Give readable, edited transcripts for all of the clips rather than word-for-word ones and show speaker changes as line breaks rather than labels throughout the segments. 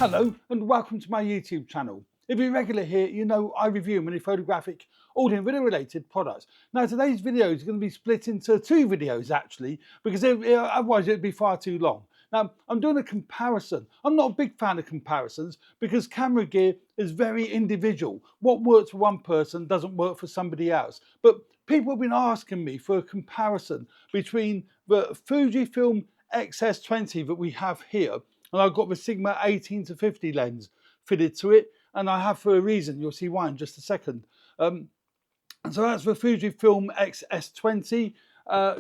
Hello and welcome to my YouTube channel. If you're regular here, you know I review many photographic, audio and video related products. Now today's video is going to be split into two videos actually, because otherwise it would be far too long. Now I'm doing a comparison. I'm not a big fan of comparisons because camera gear is very individual. What works for one person doesn't work for somebody else. But people have been asking me for a comparison between the Fujifilm X S20 that we have here, and I've got the Sigma 18-50 lens fitted to it, and I have for a reason. You'll see why in just a second. And so that's the Fujifilm X S20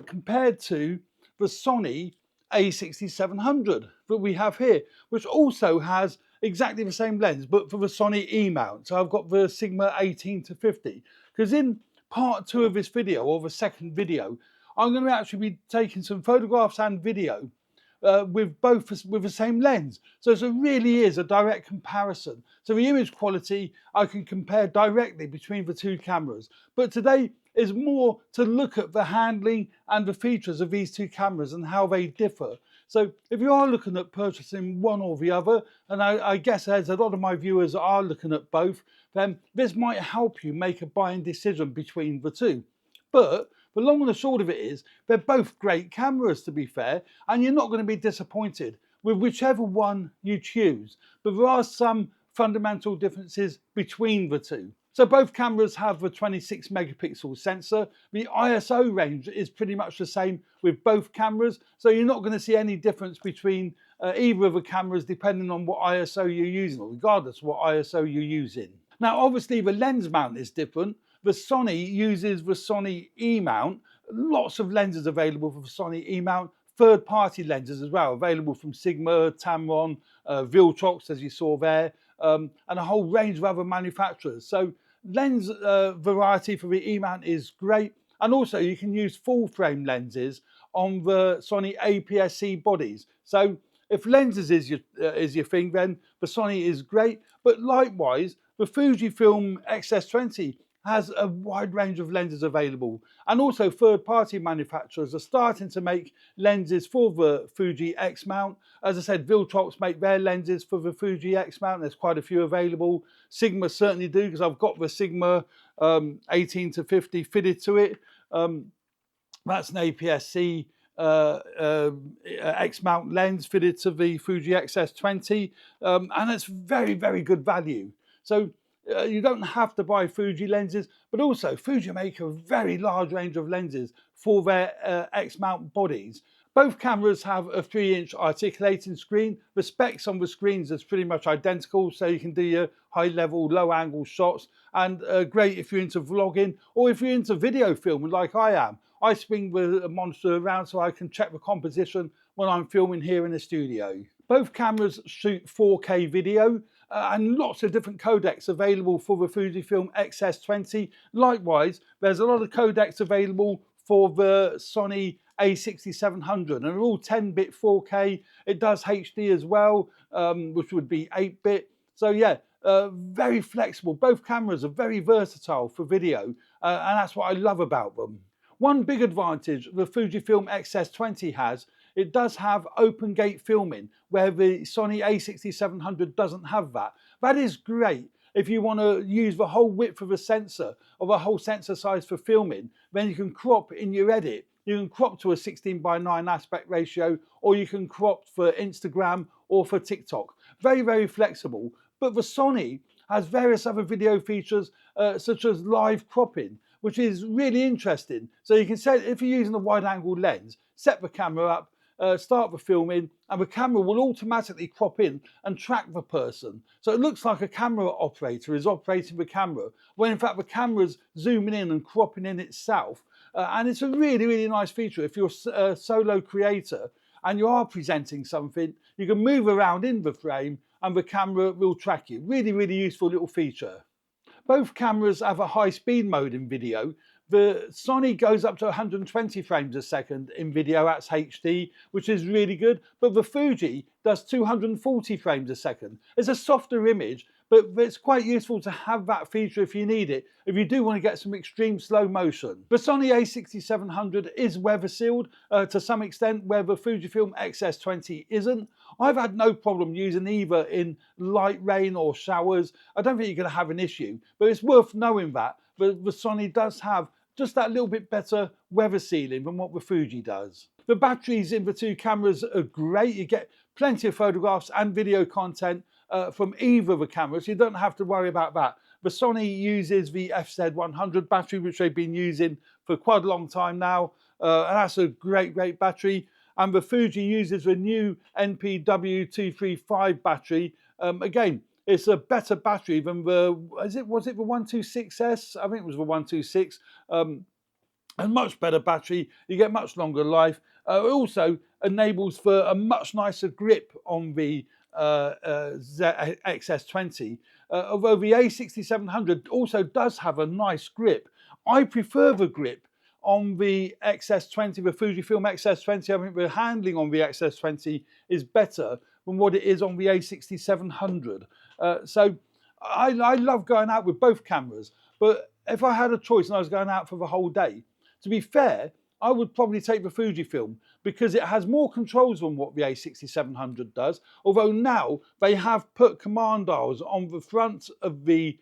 compared to the Sony A6700 that we have here, which also has exactly the same lens, but for the Sony E mount. So I've got the Sigma 18-50, because in part two of this video, or the second video, I'm going to actually be taking some photographs and video with the same lens. So it really is a direct comparison. So the image quality I can compare directly between the two cameras. But today is more to look at the handling and the features of these two cameras and how they differ. So if you are looking at purchasing one or the other, and I guess there's a lot of my viewers are looking at both, then this might help you make a buying decision between the two. But the long and the short of it is, they're both great cameras, to be fair, and you're not going to be disappointed with whichever one you choose. But there are some fundamental differences between the two. So both cameras have the 26 megapixel sensor. The ISO range is pretty much the same with both cameras, so you're not going to see any difference between either of the cameras depending on what ISO you're using, or regardless of what ISO you're using. Now obviously the lens mount is different. The Sony uses the Sony E mount. Lots of lenses available for the Sony E mount. Third-party lenses as well, available from Sigma, Tamron, Viltrox, as you saw there, and a whole range of other manufacturers. So lens variety for the E mount is great. And also you can use full frame lenses on the Sony APS C bodies. So if lenses is your thing, then the Sony is great. But likewise, the Fujifilm X S20 has a wide range of lenses available, and also third-party manufacturers are starting to make lenses for the Fuji X mount. As I said, Viltrox make their lenses for the Fuji X mount. There's quite a few available. Sigma certainly do, because I've got the Sigma 18-50 fitted to it. That's an APS C X mount lens fitted to the Fuji X S20, and it's very, very good value. So you don't have to buy Fuji lenses, but also Fuji make a very large range of lenses for their X mount bodies. Both cameras have a 3-inch articulating screen. The specs on the screens is pretty much identical, so you can do your high level, low angle shots, and great if you're into vlogging or if you're into video filming like I am. I swing the monitor around so I can check the composition when I'm filming here in the studio. Both cameras shoot 4K video, and lots of different codecs available for the Fujifilm X S20. Likewise, there's a lot of codecs available for the Sony A6700, and they're all 10-bit 4K. It does HD as well, which would be 8-bit. So yeah, very flexible. Both cameras are very versatile for video, and that's what I love about them. One big advantage the Fujifilm X S20 has, it does have open gate filming, where the Sony A6700 doesn't have that. That is great if you want to use the whole width of a sensor, or the whole sensor size for filming. Then you can crop in your edit. You can crop to a 16:9 aspect ratio, or you can crop for Instagram or for TikTok. Very, very flexible. But the Sony has various other video features, such as live cropping, which is really interesting. So you can set, if you're using a wide angle lens, set the camera up, start the filming, and the camera will automatically crop in and track the person. So it looks like a camera operator is operating the camera, when in fact the camera's zooming in and cropping in itself. And it's a really, really nice feature. If you're a solo creator and you are presenting something, you can move around in the frame and the camera will track you. Really, really useful little feature. Both cameras have a high speed mode in video. The Sony goes up to 120 frames a second in video, that's HD, which is really good. But the Fuji does 240 frames a second. It's a softer image, but it's quite useful to have that feature if you need it, if you do want to get some extreme slow motion. The Sony A6700 is weather sealed to some extent, where the Fujifilm X S20 isn't. I've had no problem using either in light rain or showers. I don't think you're going to have an issue, but it's worth knowing that the Sony does have just that little bit better weather sealing than what the Fuji does. The batteries in the two cameras are great. You get plenty of photographs and video content from either of the cameras. You don't have to worry about that. The Sony uses the FZ100 battery, which they've been using for quite a long time now, and that's a great battery. And the Fuji uses the new NPW235 battery. Again, it's a better battery than the, was it the 126S? I think it was the 126. A much better battery. You get much longer life. It also enables for a much nicer grip on the XS20, although the A6700 also does have a nice grip. I prefer the grip on the XS20, the Fujifilm X S20. I think the handling on the XS20 is better than what it is on the A6700. So I love going out with both cameras, but if I had a choice and I was going out for the whole day, to be fair, I would probably take the Fujifilm because it has more controls than what the A6700 does, although now they have put command dials on the front of the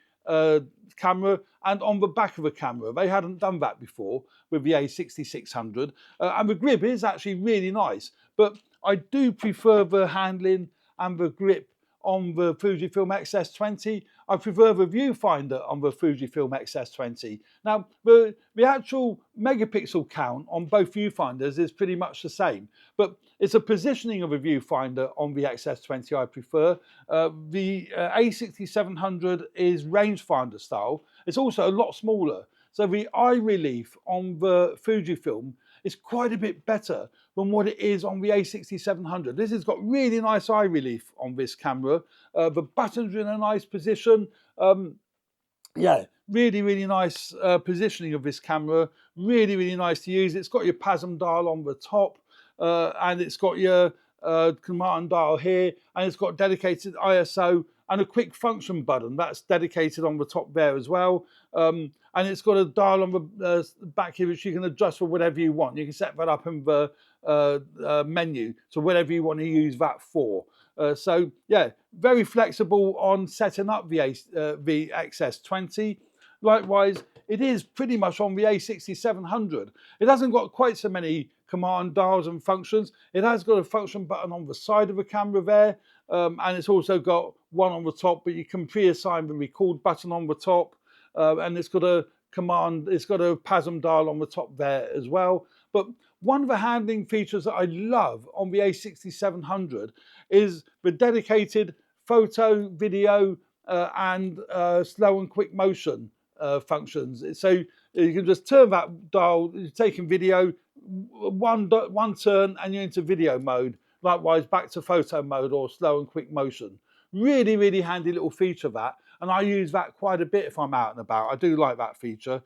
camera and on the back of the camera. They hadn't done that before with the A6600, and the grip is actually really nice, but I do prefer the handling and the grip on the Fujifilm X S20. I prefer the viewfinder on the Fujifilm X S20. Now, the actual megapixel count on both viewfinders is pretty much the same, but it's a positioning of a viewfinder on the X S20 I prefer. The A6700 is rangefinder style. It's also a lot smaller, so the eye relief on the Fujifilm is quite a bit better than what it is on the A6700. This has got really nice eye relief on this camera. The buttons are in a nice position. Yeah, really nice positioning of this camera. Really nice to use. It's got your PASM dial on the top, and it's got your command dial here, and it's got dedicated ISO and a quick function button that's dedicated on the top there as well. And it's got a dial on the back here which you can adjust for whatever you want. You can set that up in the menu, so whatever you want to use that for. So yeah, very flexible on setting up the XS20. Likewise, it is pretty much on the A6700. It hasn't got quite so many command dials and functions. It has got a function button on the side of the camera there, and it's also got one on the top, but you can pre-assign the record button on the top, and it's got a command, it's got a PASM dial on the top there as well. But one of the handling features that I love on the A6700 is the dedicated photo, video, and slow and quick motion functions. So you can just turn that dial, you're taking video, one turn and you're into video mode. Likewise, back to photo mode or slow and quick motion. Really handy little feature that, and I use that quite a bit if I'm out and about. I do like that feature.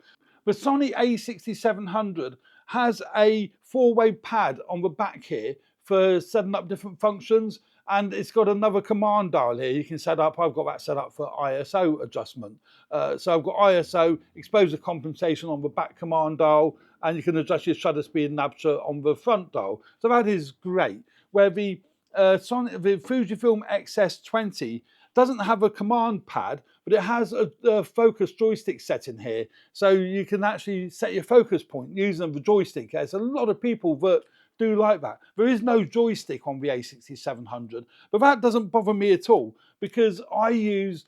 The Sony A6700 has a 4-way pad on the back here for setting up different functions, and it's got another command dial here you can set up. I've got that set up for ISO adjustment. So I've got ISO, exposure compensation on the back command dial, and you can adjust your shutter speed and aperture on the front dial. So that is great. Where the Fujifilm X S20 doesn't have a command pad, but it has a focus joystick setting here. So you can actually set your focus point using the joystick. There's a lot of people that do like that. There is no joystick on the A6700, but that doesn't bother me at all because I use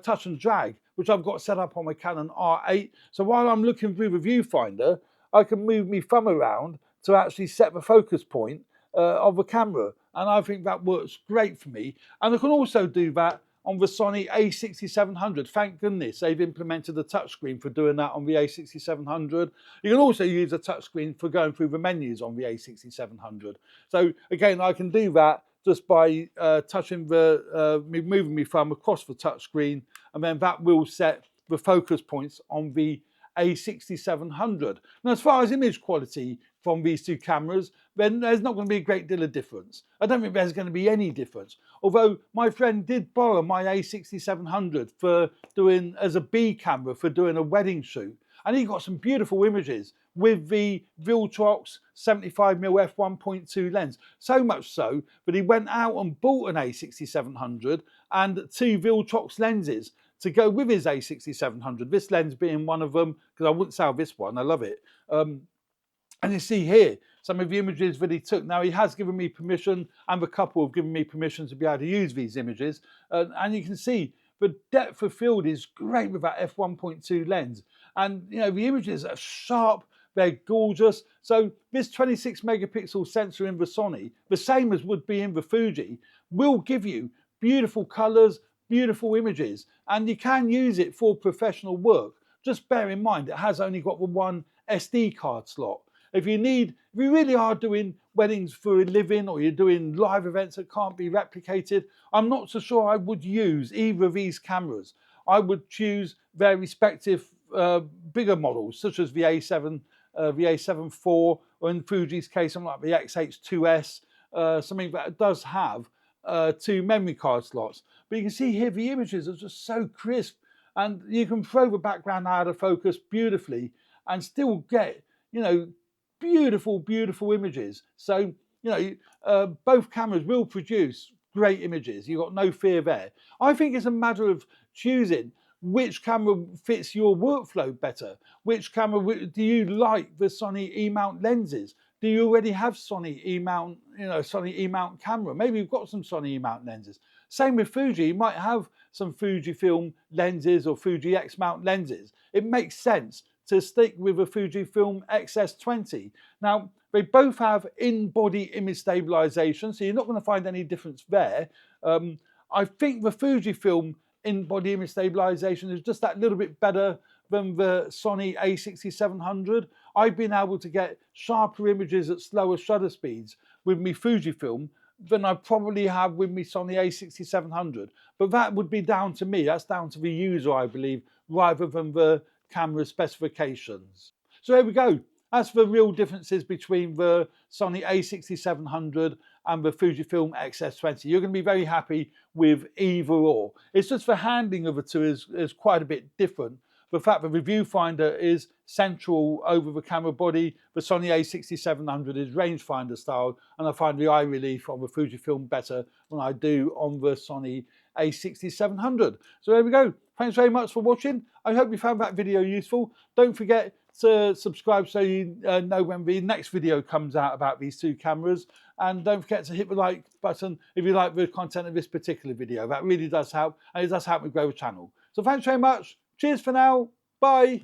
touch and drag, which I've got set up on my Canon R8. So while I'm looking through the viewfinder, I can move my thumb around to actually set the focus point of the camera, and I think that works great for me. And I can also do that on the Sony A6700. Thank goodness they've implemented a touchscreen for doing that on the A6700. You can also use a touchscreen for going through the menus on the A6700. So again, I can do that just by touching moving my thumb across the touchscreen, and then that will set the focus points on the A6700. Now, as far as image quality from these two cameras, then there's not going to be a great deal of difference. I don't think there's going to be any difference. Although my friend did borrow my A6700 for doing as a B camera for doing a wedding shoot, and he got some beautiful images with the Viltrox 75mm f1.2 lens. So much so that he went out and bought an A6700 and two Viltrox lenses to go with his A6700. This lens being one of them, because I wouldn't sell this one, I love it. And you see here some of the images that he took. Now, he has given me permission, and the couple have given me permission to be able to use these images. And you can see the depth of field is great with that f1.2 lens. And, you know, the images are sharp, they're gorgeous. So this 26 megapixel sensor in the Sony, the same as would be in the Fuji, will give you beautiful colors, beautiful images, and you can use it for professional work. Just bear in mind, it has only got the one SD card slot. If you really are doing weddings for a living, or you're doing live events that can't be replicated, I'm not so sure I would use either of these cameras. I would choose their respective bigger models, such as the A7, the A7 IV, or in Fuji's case, something like the XH2S, something that does have two memory card slots. But you can see here the images are just so crisp, and you can throw the background out of focus beautifully and still get, you know, beautiful, beautiful images. So, you know, both cameras will produce great images. You've got no fear there. I think it's a matter of choosing which camera fits your workflow better. Which camera do you like? The Sony E-mount lenses? Do you already have Sony E-mount, Sony E-mount camera? Maybe you've got some Sony E-mount lenses. Same with Fuji. You might have some Fujifilm lenses or Fuji X-mount lenses. It makes sense to stick with a Fujifilm X S20. Now, they both have in-body image stabilization, so you're not going to find any difference there. I think the Fujifilm in-body image stabilization is just that little bit better than the Sony A6700. I've been able to get sharper images at slower shutter speeds with me Fujifilm than I probably have with me Sony A6700. But that would be down to me. That's down to the user, I believe, rather than the camera specifications. So there we go. That's the real differences between the Sony A6700 and the Fujifilm X S20. You're going to be very happy with either or. It's just the handling of the two is quite a bit different. The fact that the viewfinder is central over the camera body, the Sony A6700 is rangefinder style, and I find the eye relief on the Fujifilm better than I do on the Sony A6700. So there we go. Thanks very much for watching. I hope you found that video useful. Don't forget to subscribe so you know when the next video comes out about these two cameras. And don't forget to hit the like button if you like the content of this particular video. That really does help, and it does help me grow the channel. So thanks very much. Cheers for now. Bye.